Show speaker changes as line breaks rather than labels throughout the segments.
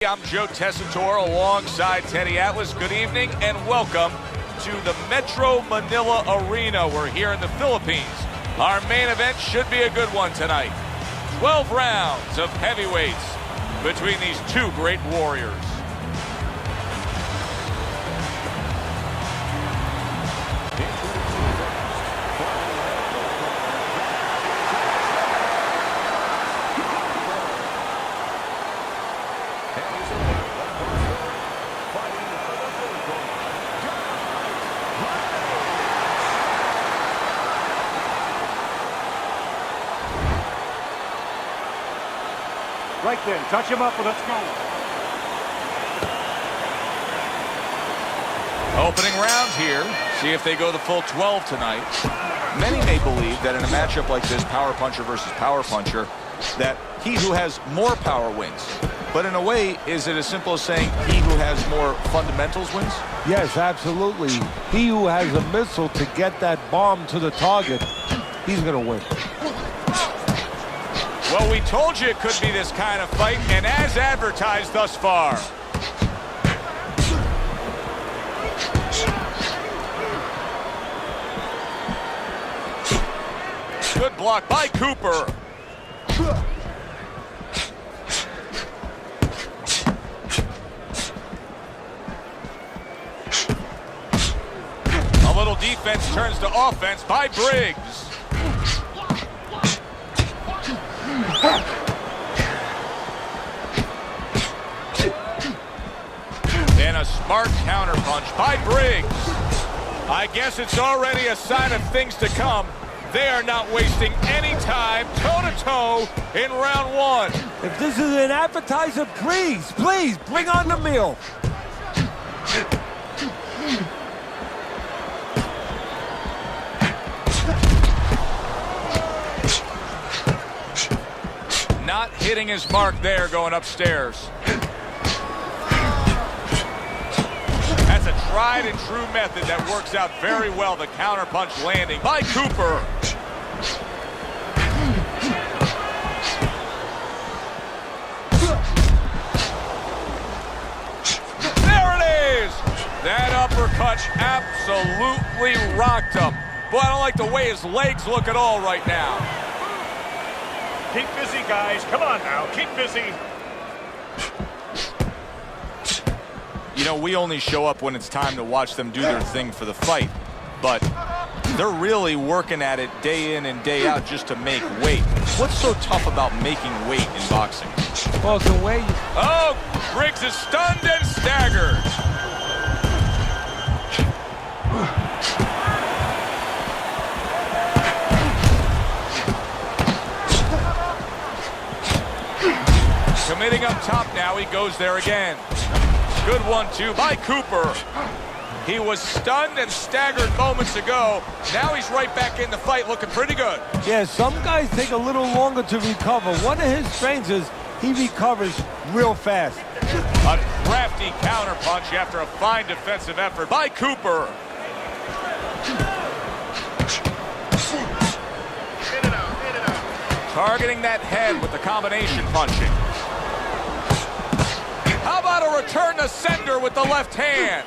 I'm Joe Tessitore alongside Teddy Atlas. Good evening and welcome to the Metro Manila Arena. We're here in the Philippines. Our main event should be a good one tonight. 12 rounds of heavyweights between these two great warriors.
Right then, touch him up and let's go.
Opening rounds here. See if they go the full 12 tonight. Many may believe that in a matchup like this, power puncher versus power puncher, that he who has more power wins. But in a way, is it as simple as saying he who has more fundamentals wins?
Yes, absolutely. He who has a missile to get that bomb to the target, he's going to win.
Well, we told you it could be this kind of fight, and as advertised thus far. Good block by Cooper. A little defense turns to offense by Briggs. And a smart counterpunch by Briggs. I guess it's already a sign of things to come. They are not wasting any time toe-to-toe in round one.
If this is an appetizer, please bring on the meal.
Not hitting his mark there going upstairs. That's a tried and true method that works out very well. The counterpunch landing by Cooper. There it is! That uppercut absolutely rocked him. Boy, I don't like the way his legs look at all right now.
Keep busy, guys. Come on now. Keep busy.
You know, we only show up when it's time to watch them do their thing for the fight. But they're really working at it day in and day out just to make weight. What's so tough about making weight in boxing?
Well, the way you...
Oh, Briggs is stunned and staggered. Committing up top now, he goes there again. Good 1-2 by Cooper. He was stunned and staggered moments ago. Now he's right back in the fight looking pretty good.
Yeah, some guys take a little longer to recover. One of his strengths is he recovers real fast.
A crafty counterpunch after a fine defensive effort by Cooper. Targeting that head with the combination punching. How about a return to sender with the left hand?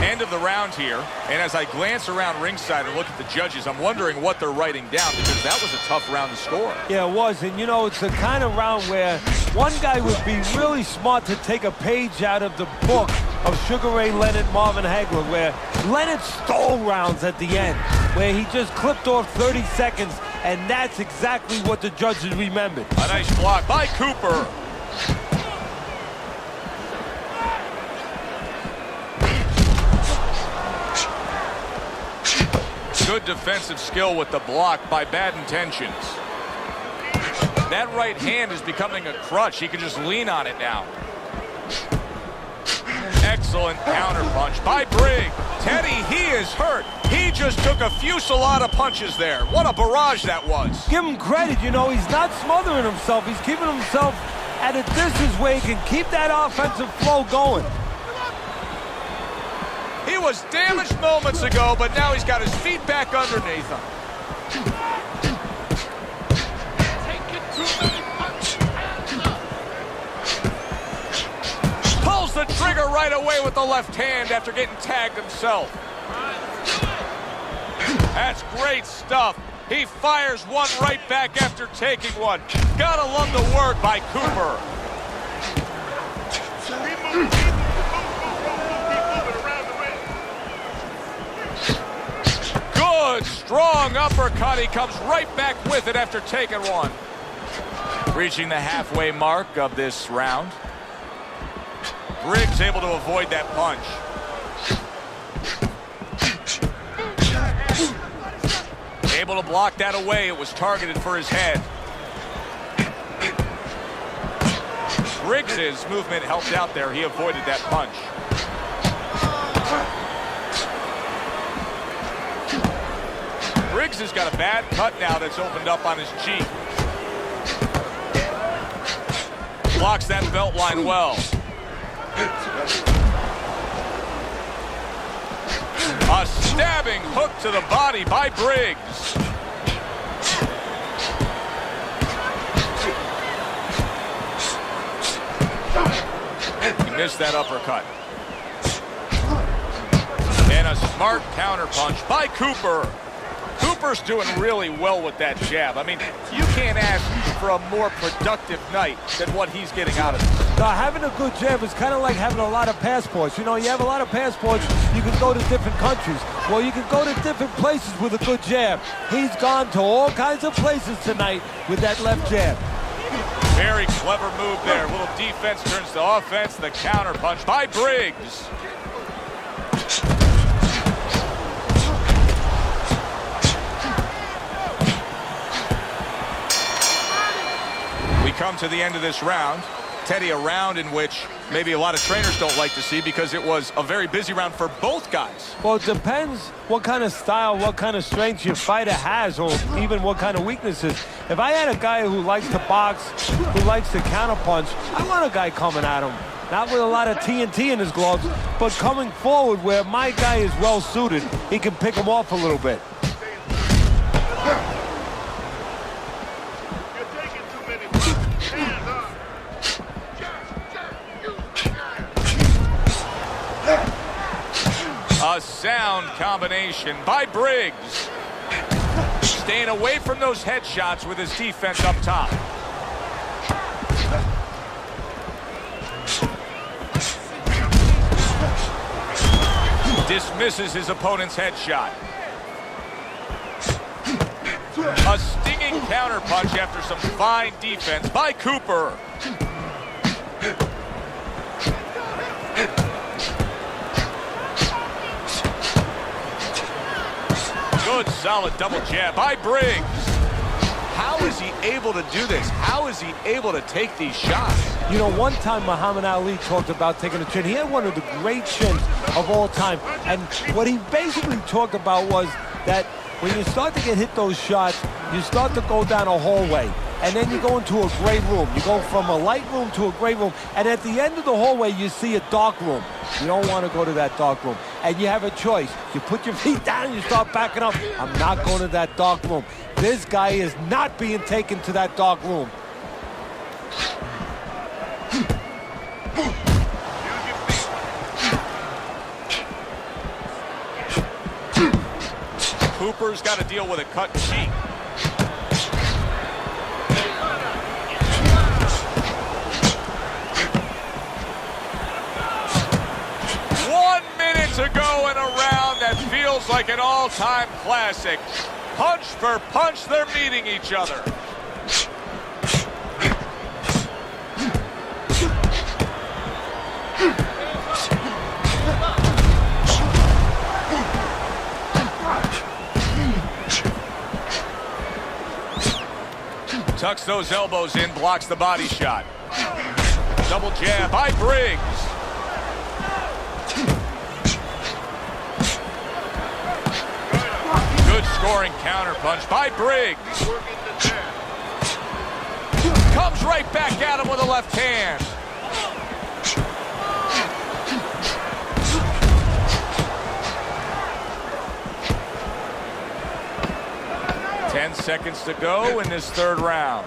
End of the round here, and as I glance around ringside and look at the judges, I'm wondering what they're writing down, because that was a tough round to score.
Yeah, it was, and you know, it's the kind of round where one guy would be really smart to take a page out of the book of Sugar Ray Leonard, Marvin Hagler, where Leonard stole rounds at the end, where he just clipped off 30 seconds, and that's exactly what the judges remembered.
A nice block by Cooper. Good defensive skill with the block by Bad Intentions. That right hand is becoming a crutch. He can just lean on it now. Excellent counterpunch by Briggs. Teddy, he is hurt. He just took a fusillade of punches there. What a barrage that was.
Give him credit, you know, he's not smothering himself. He's keeping himself at a distance where he can keep that offensive flow going.
He was damaged moments ago, but now he's got his feet back underneath him. the left hand after getting tagged himself. That's great stuff. He fires one right back after taking one. Gotta love the work by Cooper. Good, strong uppercut. He comes right back with it after taking one. Reaching the halfway mark of this round. Briggs able to avoid that punch. Able to block that away. It was targeted for his head. Briggs' movement helped out there. He avoided that punch. Briggs has got a bad cut now that's opened up on his cheek. Blocks that belt line well. A stabbing hook to the body by Briggs. He missed that uppercut. And a smart counterpunch by Cooper. Cooper's doing really well with that jab. I mean, you can't ask for a more productive night than what he's getting out of it.
Now, having a good jab is kind of like having a lot of passports. You know, you have a lot of passports, you can go to different countries. Well, you can go to different places with a good jab. He's gone to all kinds of places tonight with that left jab.
Very clever move there. A little defense turns to offense. The counter punch by Briggs. We come to the end of this round. Teddy, a round in which maybe a lot of trainers don't like to see because it was a very busy round for both guys.
Well, it depends what kind of style, what kind of strength your fighter has, or even what kind of weaknesses. If I had a guy who likes to box, who likes to counterpunch, I want a guy coming at him. Not with a lot of TNT in his gloves, but coming forward where my guy is well suited. He can pick him off a little bit.
A sound combination by Briggs. Staying away from those headshots with his defense up top. Dismisses his opponent's headshot. A stinging counterpunch after some fine defense by Cooper. Good, solid double jab by Briggs. How is he able to do this? How is he able to take these shots?
You know, one time Muhammad Ali talked about taking a chin. He had one of the great chins of all time. And what he basically talked about was that when you start to get hit those shots, you start to go down a hallway. And then you go into a gray room. You go from a light room to a gray room. And at the end of the hallway, you see a dark room. You don't want to go to that dark room. And you have a choice. You put your feet down and you start backing up. I'm not going to that dark room. This guy is not being taken to that dark room.
Cooper's got to deal with a cut cheek. To go in a round that feels like an all-time classic. Punch for punch, they're meeting each other. Tucks those elbows in, blocks the body shot. Double jab by Briggs. Good scoring counterpunch by Briggs. Comes right back at him with a left hand. Ten seconds to go in this third round.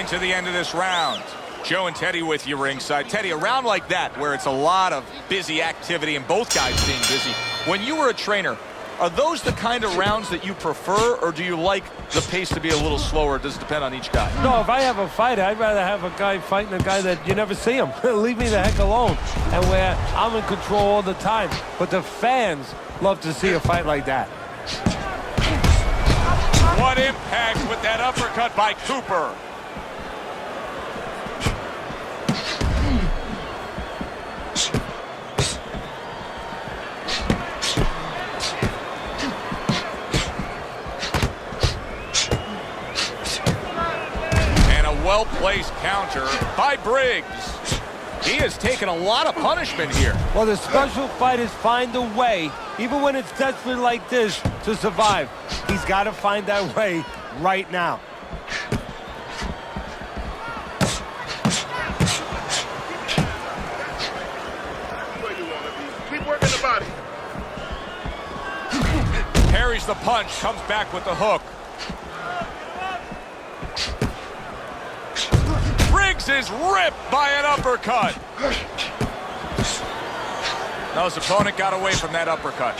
into the end of this round. Joe and Teddy with you ringside. Teddy, a round like that where it's a lot of busy activity and both guys being busy, when you were a trainer, are those the kind of rounds that you prefer, or do you like the pace to be a little slower? Does it depend on each guy?
No, if I have a fight, I'd rather have a guy fighting a guy that you never see him. Leave me the heck alone. And where I'm in control all the time. But the fans love to see a fight like that.
What impact with that uppercut by Cooper. Well-placed counter by Briggs. He has taken a lot of punishment here.
Well, the special fighters find a way, even when it's desperate like this, to survive. He's got to find that way right now.
Keep working the body.
Parries the punch, comes back with the hook. Briggs is ripped by an uppercut. No, his opponent got away from that uppercut.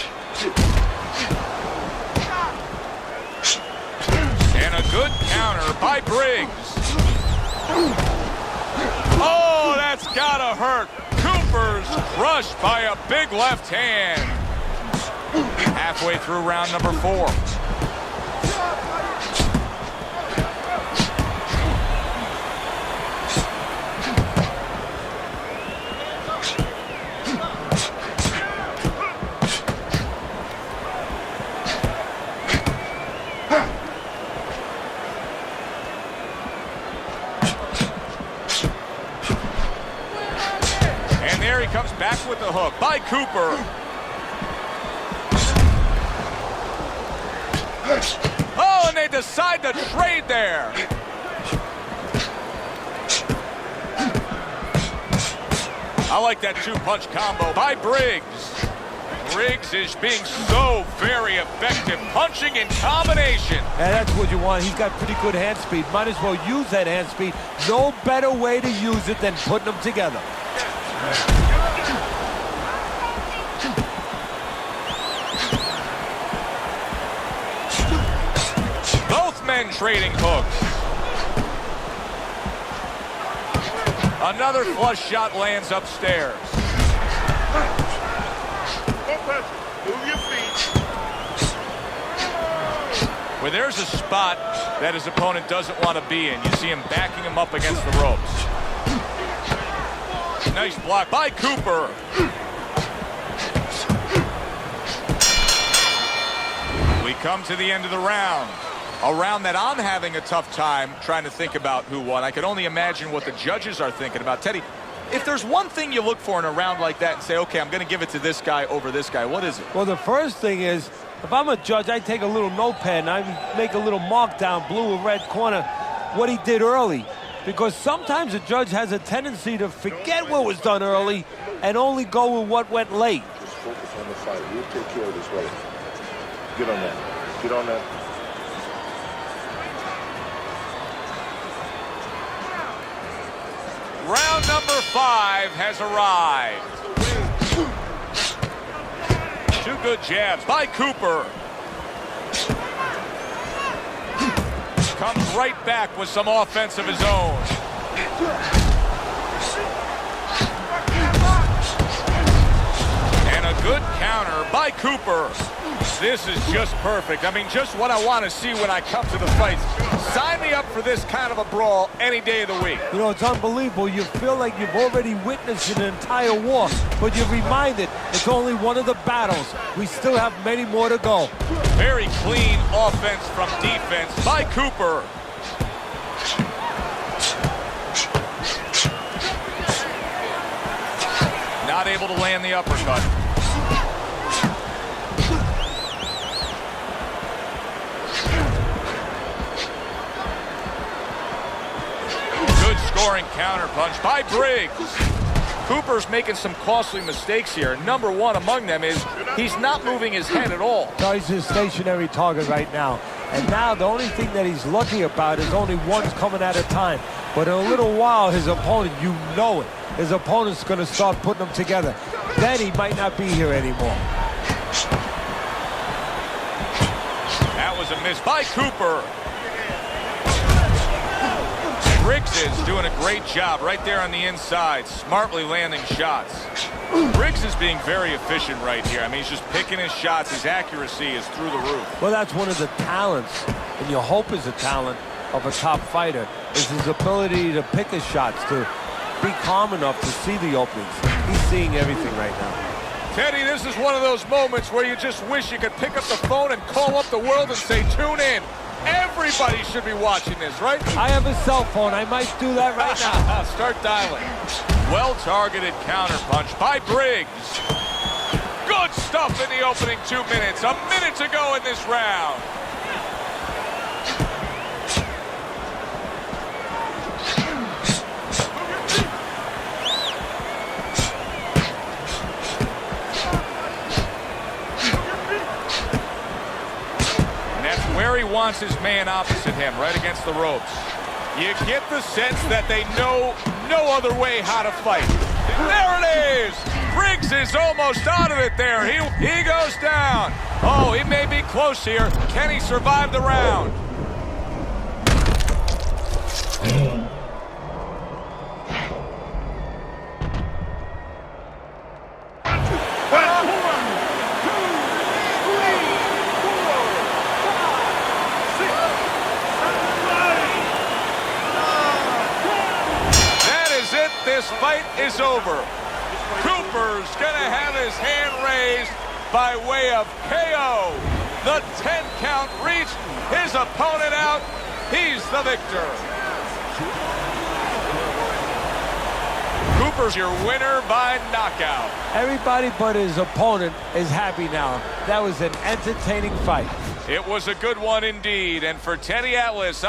And a good counter by Briggs. Oh, that's gotta hurt. Cooper's crushed by a big left hand. Halfway through round number 4. Comes back with the hook by Cooper. Oh, and they decide to trade there. I like that 2-punch combo by Briggs. Briggs is being so very effective, punching in combination.
And that's what you want. He's got pretty good hand speed. Might as well use that hand speed. No better way to use it than putting them together.
Men trading hooks. Another flush shot lands upstairs.
Move your feet.
Where there's a spot that his opponent doesn't want to be in. You see him backing him up against the ropes. Nice block by Cooper. We come to the end of the round. A round that I'm having a tough time trying to think about who won. I can only imagine what the judges are thinking about. Teddy, if there's one thing you look for in a round like that and say, okay, I'm going to give it to this guy over this guy, what is it?
Well, the first thing is, if I'm a judge, I take a little notepad and I make a little mark down, blue or red corner, what he did early. Because sometimes a judge has a tendency to forget what was done early and only go with what went late.
Just focus on the fight. We'll take care of this later. Get on that. Get on that.
Round number 5 has arrived. 2 good jabs by Cooper. Comes right back with some offense of his own. And a good counter by Cooper. This is just perfect. I mean, just what I want to see when I come to the fights. Sign me up for this kind of a brawl any day of the week.
You know, it's unbelievable. You feel like you've already witnessed an entire war, but you're reminded it's only one of the battles. We still have many more to go.
Very clean offense from defense by Cooper. Not able to land the uppercut. Good scoring counter punch by Briggs. Cooper's making some costly mistakes here. Number one among them is he's not moving his head at all.
So he's a stationary target right now. And now the only thing that he's lucky about is only one's coming at a time. But in a little while, his opponent, you know it, his opponent's going to start putting them together. Then he might not be here anymore.
That was a miss by Cooper. Briggs is doing a great job right there on the inside, smartly landing shots. Briggs is being very efficient right here. I mean, he's just picking his shots. His accuracy is through the roof.
Well, that's one of the talents, and you hope is a talent of a top fighter, is his ability to pick his shots, to be calm enough to see the openings. He's seeing everything right now.
Teddy, this is one of those moments where you just wish you could pick up the phone and call up the world and say, tune in. Everybody should be watching this, right?
I have a cell phone. I might do that right now.
Start dialing. Well-targeted counterpunch by Briggs. Good stuff in the opening 2 minutes. A minute to go in this round. Where he wants his man opposite him, right against the ropes. You get the sense that they know no other way how to fight. There it is! Briggs is almost out of it there. He goes down. Oh, he may be close here. Can he survive the round? This fight is over. Cooper's gonna have his hand raised by way of KO. The 10 count reached, his opponent out. He's the victor. Cooper's your winner by knockout.
Everybody but his opponent is happy now. That was an entertaining fight.
It was a good one indeed. And for Teddy Atlas,